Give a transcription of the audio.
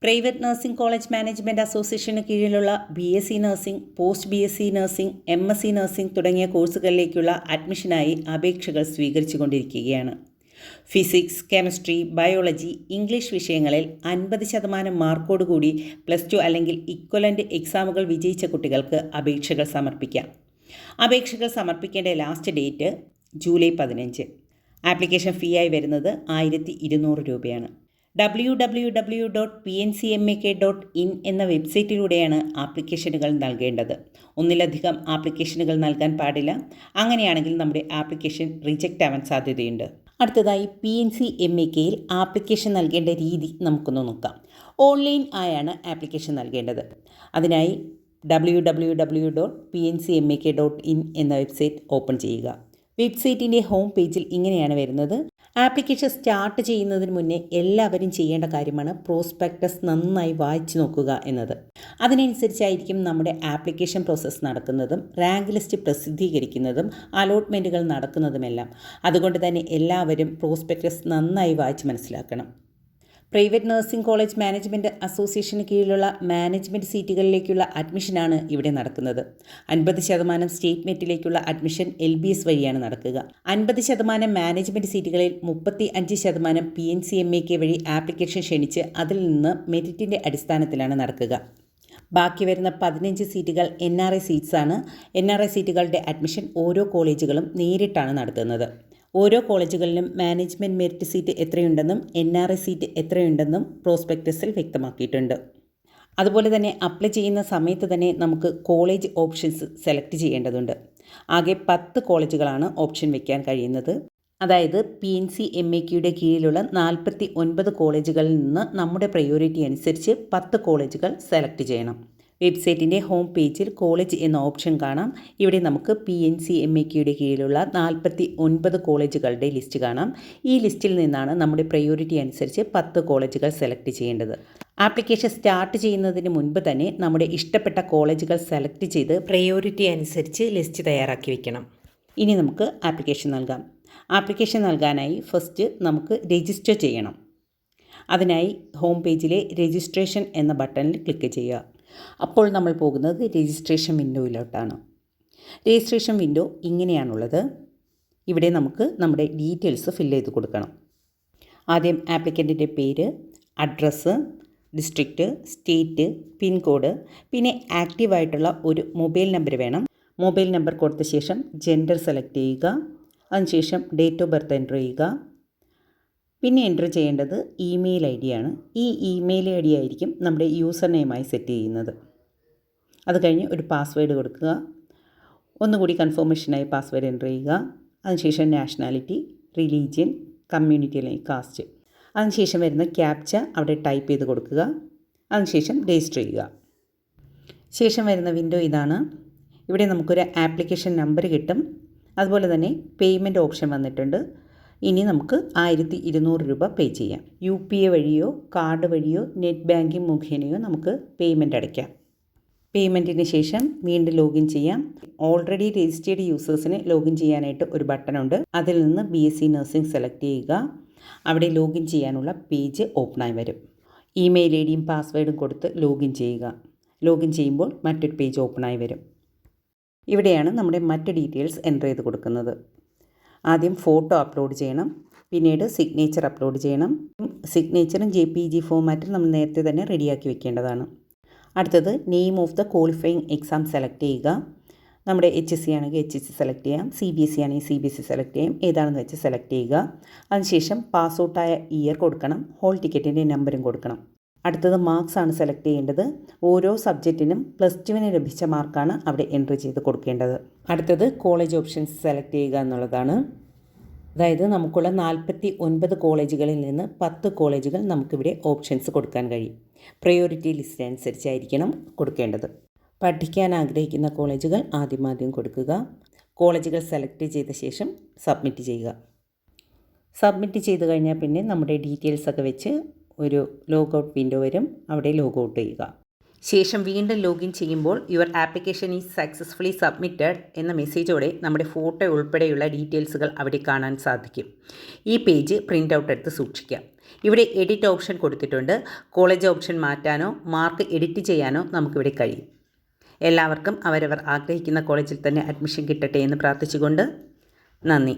Private nursing college management അസോസിയേഷന് കീഴിലുള്ള BSc nursing, post BSc nursing, MSc nursing തുടങ്ങിയ കോഴ്സുകളിലേക്കുള്ള അഡ്മിഷനായി അപേക്ഷകൾ സ്വീകരിച്ചുകൊണ്ടിരിക്കുകയാണ്. Physics, chemistry, biology, English വിഷയങ്ങളിൽ 50% മാർക്കോടുകൂടി +2 അല്ലെങ്കിൽ ഇക്വലൻ്റ് എക്സാമുകൾ വിജയിച്ച കുട്ടികൾക്ക് അപേക്ഷകൾ സമർപ്പിക്കാം. അപേക്ഷകൾ സമർപ്പിക്കേണ്ട last date July 15. Application fee ആയി വരുന്നത് 1200 രൂപയാണ്. www.pncmak.in എന്ന വെബ്സൈറ്റിലൂടെയാണ് ആപ്ലിക്കേഷനുകൾ നൽകേണ്ടത്. ഒന്നിലധികം ആപ്ലിക്കേഷനുകൾ നൽകാൻ പാടില്ല. അങ്ങനെയാണെങ്കിൽ നമ്മുടെ ആപ്ലിക്കേഷൻ റിജക്റ്റ് ആവാൻ സാധ്യതയുണ്ട്. അടുത്തതായി PNCMAKയിൽ ആപ്ലിക്കേഷൻ നൽകേണ്ട രീതി നമുക്കൊന്ന് നോക്കാം. ഓൺലൈൻ ആയാണ് ആപ്ലിക്കേഷൻ നൽകേണ്ടത്. അതിനായി www.pncmak.in എന്ന വെബ്സൈറ്റ് ഓപ്പൺ ചെയ്യുക. വെബ്സൈറ്റിൻ്റെ ഹോം പേജിൽ ഇങ്ങനെയാണ് വരുന്നത്. ആപ്ലിക്കേഷൻ സ്റ്റാർട്ട് ചെയ്യുന്നതിന് മുന്നേ എല്ലാവരും ചെയ്യേണ്ട കാര്യമാണ് പ്രോസ്പെക്ടസ് നന്നായി വായിച്ചു നോക്കുക എന്നത്. അതിനനുസരിച്ചായിരിക്കും നമ്മുടെ ആപ്ലിക്കേഷൻ പ്രോസസ്സ് നടക്കുന്നതും റാങ്ക് ലിസ്റ്റ് പ്രസിദ്ധീകരിക്കുന്നതും അലോട്ട്മെൻറ്റുകൾ നടക്കുന്നതുമെല്ലാം. അതുകൊണ്ട് തന്നെ എല്ലാവരും പ്രോസ്പെക്ടസ് നന്നായി വായിച്ച് മനസ്സിലാക്കണം. പ്രൈവറ്റ് നഴ്സിംഗ് കോളേജ് മാനേജ്മെൻറ്റ് അസോസിയേഷന് കീഴിലുള്ള മാനേജ്മെൻറ്റ് സീറ്റുകളിലേക്കുള്ള അഡ്മിഷനാണ് ഇവിടെ നടക്കുന്നത്. 50% സ്റ്റേറ്റ് മെറ്റിലേക്കുള്ള അഡ്മിഷൻ LBS വഴിയാണ് നടക്കുക. 50% മാനേജ്മെൻറ്റ് സീറ്റുകളിൽ 35% PNCMAK വഴി ആപ്ലിക്കേഷൻ ക്ഷണിച്ച് അതിൽ നിന്ന് മെറിറ്റിൻ്റെ അടിസ്ഥാനത്തിലാണ് നടക്കുക. ബാക്കി വരുന്ന 15 സീറ്റുകൾ NRI സീറ്റ്സാണ്. NRI സീറ്റുകളുടെ അഡ്മിഷൻ ഓരോ കോളേജുകളും നേരിട്ടാണ് നടത്തുന്നത്. ഓരോ കോളേജുകളിലും മാനേജ്മെൻറ്റ് മെറിറ്റ് സീറ്റ് എത്രയുണ്ടെന്നും NRI സീറ്റ് എത്രയുണ്ടെന്നും പ്രോസ്പെക്ടസിൽ വ്യക്തമാക്കിയിട്ടുണ്ട്. അതുപോലെ തന്നെ അപ്ലൈ ചെയ്യുന്ന സമയത്ത് തന്നെ നമുക്ക് കോളേജ് ഓപ്ഷൻസ് സെലക്ട് ചെയ്യേണ്ടതുണ്ട്. ആകെ 10 കോളേജുകളാണ് ഓപ്ഷൻ വയ്ക്കാൻ കഴിയുന്നത്. അതായത് PNCMAKയുടെ കീഴിലുള്ള 49 കോളേജുകളിൽ നിന്ന് നമ്മുടെ പ്രയോറിറ്റി അനുസരിച്ച് 10 കോളേജുകൾ സെലക്ട് ചെയ്യണം. വെബ്സൈറ്റിൻ്റെ ഹോം പേജിൽ കോളേജ് എന്ന ഓപ്ഷൻ കാണാം. ഇവിടെ നമുക്ക് PNCMAKയുടെ കീഴിലുള്ള 49 കോളേജുകളുടെ ലിസ്റ്റ് കാണാം. ഈ ലിസ്റ്റിൽ നിന്നാണ് നമ്മുടെ പ്രയോറിറ്റി അനുസരിച്ച് 10 കോളേജുകൾ സെലക്ട് ചെയ്യേണ്ടത്. ആപ്ലിക്കേഷൻ സ്റ്റാർട്ട് ചെയ്യുന്നതിന് മുൻപ് തന്നെ നമ്മുടെ ഇഷ്ടപ്പെട്ട കോളേജുകൾ സെലക്ട് ചെയ്ത് പ്രയോറിറ്റി അനുസരിച്ച് ലിസ്റ്റ് തയ്യാറാക്കി വയ്ക്കണം. ഇനി നമുക്ക് ആപ്ലിക്കേഷൻ നൽകാം. ആപ്ലിക്കേഷൻ നൽകാനായി ഫസ്റ്റ് നമുക്ക് രജിസ്റ്റർ ചെയ്യണം. അതിനായി ഹോം പേജിലെ രജിസ്ട്രേഷൻ എന്ന ബട്ടണിൽ ക്ലിക്ക് ചെയ്യുക. അപ്പോൾ നമ്മൾ പോകുന്നത് രജിസ്ട്രേഷൻ വിൻഡോയിലോട്ടാണ്. രജിസ്ട്രേഷൻ വിൻഡോ ഇങ്ങനെയാണുള്ളത്. ഇവിടെ നമുക്ക് നമ്മുടെ ഡീറ്റെയിൽസ് ഫില്ല് ചെയ്ത് കൊടുക്കണം. ആദ്യം ആപ്ലിക്കൻറ്റിൻ്റെ പേര്, അഡ്രസ്സ്, ഡിസ്ട്രിക്റ്റ്, സ്റ്റേറ്റ്, പിൻകോഡ്, പിന്നെ ആക്റ്റീവായിട്ടുള്ള ഒരു മൊബൈൽ നമ്പർ വേണം. മൊബൈൽ നമ്പർ കൊടുത്ത ശേഷം ജെൻഡർ സെലക്ട് ചെയ്യുക. അതിനുശേഷം ഡേറ്റ് ഓഫ് ബർത്ത് എൻ്റർ ചെയ്യുക. പിന്നെ എൻ്റർ ചെയ്യേണ്ടത് ഇമെയിൽ ID ആണ്. ഈ ഇമെയിൽ ID ആയിരിക്കും നമ്മുടെ യൂസർ നെയിമായി സെറ്റ് ചെയ്യുന്നത്. അത് കഴിഞ്ഞ് ഒരു പാസ്വേഡ് കൊടുക്കുക. ഒന്നുകൂടി കൺഫർമേഷനായി പാസ്വേഡ് എൻ്റർ ചെയ്യുക. അതിനുശേഷം നാഷണാലിറ്റി, റിലീജിയൻ, കമ്മ്യൂണിറ്റി അല്ലെങ്കിൽ കാസ്റ്റ്. അതിനുശേഷം വരുന്ന ക്യാപ്ച അവിടെ ടൈപ്പ് ചെയ്ത് കൊടുക്കുക. അതിനുശേഷം രജിസ്റ്റർ ചെയ്യുക. ശേഷം വരുന്ന വിൻഡോ ഇതാണ്. ഇവിടെ നമുക്കൊരു ആപ്ലിക്കേഷൻ നമ്പർ കിട്ടും. അതുപോലെ തന്നെ പേയ്മെൻറ്റ് ഓപ്ഷൻ വന്നിട്ടുണ്ട്. ഇനി നമുക്ക് 1200 രൂപ പേ ചെയ്യാം. UPA വഴിയോ കാർഡ് വഴിയോ നെറ്റ് ബാങ്കിങ് മുഖേനയോ നമുക്ക് പേയ്മെൻറ്റ് അടയ്ക്കാം. പേയ്മെൻറ്റിന് ശേഷം വീണ്ടും ലോഗിൻ ചെയ്യാം. ഓൾറെഡി രജിസ്റ്റേർഡ് യൂസേഴ്സിന് ലോഗിൻ ചെയ്യാനായിട്ട് ഒരു ബട്ടണുണ്ട്. അതിൽ നിന്ന് BSc നഴ്സിംഗ് സെലക്ട് ചെയ്യുക. അവിടെ ലോഗിൻ ചെയ്യാനുള്ള പേജ് ഓപ്പണായി വരും. ഇമെയിൽ IDയും പാസ്വേഡും കൊടുത്ത് ലോഗിൻ ചെയ്യുക. ലോഗിൻ ചെയ്യുമ്പോൾ മറ്റൊരു പേജ് ഓപ്പണായി വരും. ഇവിടെയാണ് നമ്മുടെ മറ്റ് ഡീറ്റെയിൽസ് എൻ്റർ ചെയ്ത് കൊടുക്കുന്നത്. ആദ്യം ഫോട്ടോ അപ്ലോഡ് ചെയ്യണം. പിന്നീട് സിഗ്നേച്ചർ അപ്ലോഡ് ചെയ്യണം. സിഗ്നേച്ചറും JPG ഫോമാറ്റിൽ നമ്മൾ നേരത്തെ തന്നെ റെഡിയാക്കി വെക്കേണ്ടതാണ്. അടുത്തത് name of the qualifying exam select ചെയ്യുക. നമ്മുടെ HSC ആണെങ്കിൽ HSC സെലക്ട് ചെയ്യാം. CBSE ആണെങ്കിൽ CBSE സെലക്ട് ചെയ്യാം. ഏതാണെന്ന് വെച്ച് സെലക്ട് ചെയ്യുക. അതിനുശേഷം പാസ് ഔട്ടായ ഇയർ കൊടുക്കണം. ഹോൾ ടിക്കറ്റിൻ്റെ നമ്പറും കൊടുക്കണം. അടുത്തത് മാർക്സ് ആണ് സെലക്ട് ചെയ്യേണ്ടത്. ഓരോ സബ്ജക്റ്റിനും +2 ലഭിച്ച മാർക്കാണ് അവിടെ എൻട്രി ചെയ്ത് കൊടുക്കേണ്ടത്. അടുത്തത് കോളേജ് ഓപ്ഷൻസ് സെലക്ട് ചെയ്യുക എന്നുള്ളതാണ്. അതായത് നമുക്കുള്ള 49 കോളേജുകളിൽ നിന്ന് 10 കോളേജുകൾ നമുക്കിവിടെ ഓപ്ഷൻസ് കൊടുക്കാൻ കഴിയും. പ്രയോറിറ്റി ലിസ്റ്റ് അനുസരിച്ചായിരിക്കണം കൊടുക്കേണ്ടത്. പഠിക്കാൻ ആഗ്രഹിക്കുന്ന കോളേജുകൾ ആദ്യം കൊടുക്കുക. കോളേജുകൾ സെലക്ട് ചെയ്ത ശേഷം സബ്മിറ്റ് ചെയ്യുക. സബ്മിറ്റ് ചെയ്ത് കഴിഞ്ഞാൽ പിന്നെ നമ്മുടെ ഡീറ്റെയിൽസൊക്കെ വെച്ച് ഒരു ലോഗൗട്ട് വിൻഡോ വരും. അവിടെ ലോഗൗട്ട് ചെയ്യുക. ശേഷം വീണ്ടും ലോഗിൻ ചെയ്യുമ്പോൾ your application is successfully submitted എന്ന മെസ്സേജോടെ നമ്മുടെ ഫോട്ടോ ഉൾപ്പെടെയുള്ള ഡീറ്റെയിൽസുകൾ അവിടെ കാണാൻ സാധിക്കും. ഈ പേജ് പ്രിൻ്റ് ഔട്ട് എടുത്ത് സൂക്ഷിക്കാം. ഇവിടെ എഡിറ്റ് ഓപ്ഷൻ കൊടുത്തിട്ടുണ്ട്. കോളേജ് ഓപ്ഷൻ മാറ്റാനോ മാർക്ക് എഡിറ്റ് ചെയ്യാനോ നമുക്കിവിടെ കഴിയും. എല്ലാവർക്കും അവരവർ ആഗ്രഹിക്കുന്ന കോളേജിൽ തന്നെ അഡ്മിഷൻ കിട്ടട്ടെ എന്ന് പ്രാർത്ഥിച്ചുകൊണ്ട് നന്ദി.